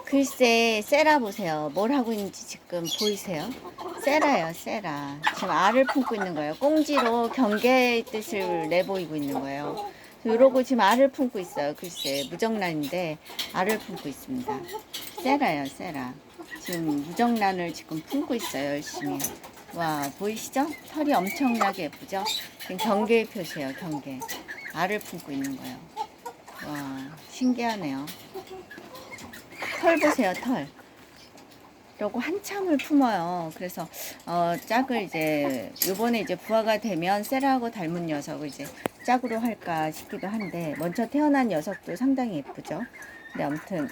글쎄, 세라 보세요. 뭘 하고 있는지 지금 보이세요? 세라예요, 세라. 지금 알을 품고 있는 거예요. 꽁지로 경계의 뜻을 내보이고 있는 거예요. 이러고 지금 알을 품고 있어요. 글쎄, 무정란인데 알을 품고 있습니다. 세라예요, 세라. 지금 무정란을 지금 품고 있어요, 열심히. 와, 보이시죠? 털이 엄청나게 예쁘죠? 지금 경계의 표시예요, 경계. 알을 품고 있는 거예요. 와, 신기하네요. 털 보세요, 털. 이러고 한참을 품어요. 그래서 짝을 이제 요번에 이제 부화가 되면 세라하고 닮은 녀석을 이제 짝으로 할까 싶기도 한데, 먼저 태어난 녀석도 상당히 예쁘죠. 근데 아무튼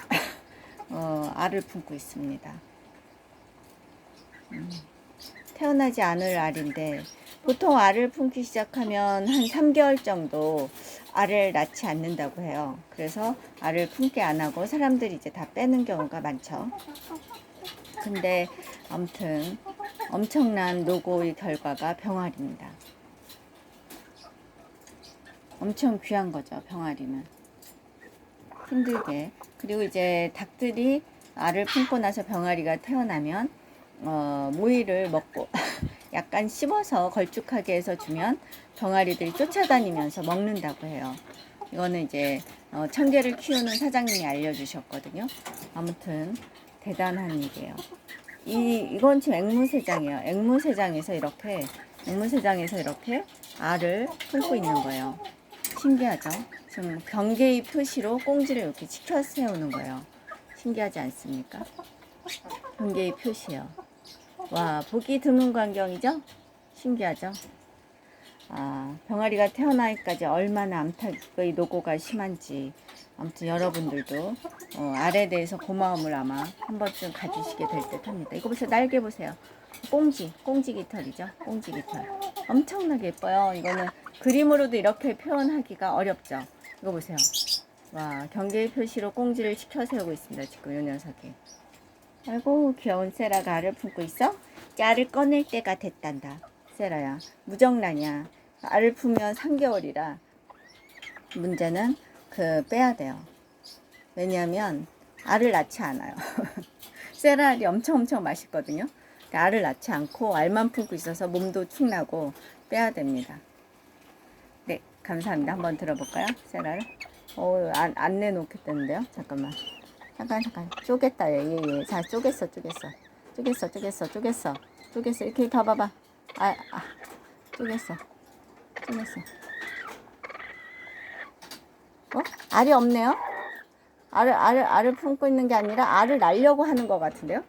알을 품고 있습니다. 태어나지 않을 알인데, 보통 알을 품기 시작하면 한 3개월 정도 알을 낳지 않는다고 해요. 그래서 알을 품게 안 하고 사람들이 이제 다 빼는 경우가 많죠. 근데 아무튼 엄청난 노고의 결과가 병아리입니다. 엄청 귀한 거죠, 병아리는. 힘들게. 그리고 이제 닭들이 알을 품고 나서 병아리가 태어나면 모이를 먹고 약간 씹어서 걸쭉하게 해서 주면 병아리들이 쫓아다니면서 먹는다고 해요. 이거는 이제 청개를 키우는 사장님이 알려주셨거든요. 아무튼 대단한 일이에요. 이건 지금 앵무새장이에요. 앵무새장에서 이렇게 알을 품고 있는 거예요. 신기하죠? 지금 경계의 표시로 꽁지를 이렇게 치켜 세우는 거예요. 신기하지 않습니까? 경계의 표시요. 와, 보기 드문 광경이죠? 신기하죠? 병아리가 태어나기까지 얼마나 암탉의 노고가 심한지. 아무튼 여러분들도 알에 대해서 고마움을 아마 한 번쯤 가지시게 될 듯 합니다. 이거 보세요. 날개 보세요. 꽁지 깃털이죠. 꽁지 깃털. 엄청나게 예뻐요. 이거는 그림으로도 이렇게 표현하기가 어렵죠. 이거 보세요. 와, 경계의 표시로 꽁지를 치켜 세우고 있습니다. 지금 이 녀석이. 아이고, 귀여운 세라가 알을 품고 있어? 이제 알을 꺼낼 때가 됐단다. 세라야, 무정란이야. 알을 품면 3개월이라 문제는 빼야 돼요. 왜냐하면 알을 낳지 않아요. 세라 알이 엄청 맛있거든요. 알을 낳지 않고 알만 품고 있어서 몸도 축나고 빼야 됩니다. 네, 감사합니다. 한번 들어볼까요? 세라를. 안 내놓겠다는데요. 잠깐만. 쪼갰다. 예. 자, 쪼갰어. 이렇게 봐봐봐. 쪼갰어. 알이 없네요. 알을 품고 있는 게 아니라 알을 낳으려고 하는 것 같은데요.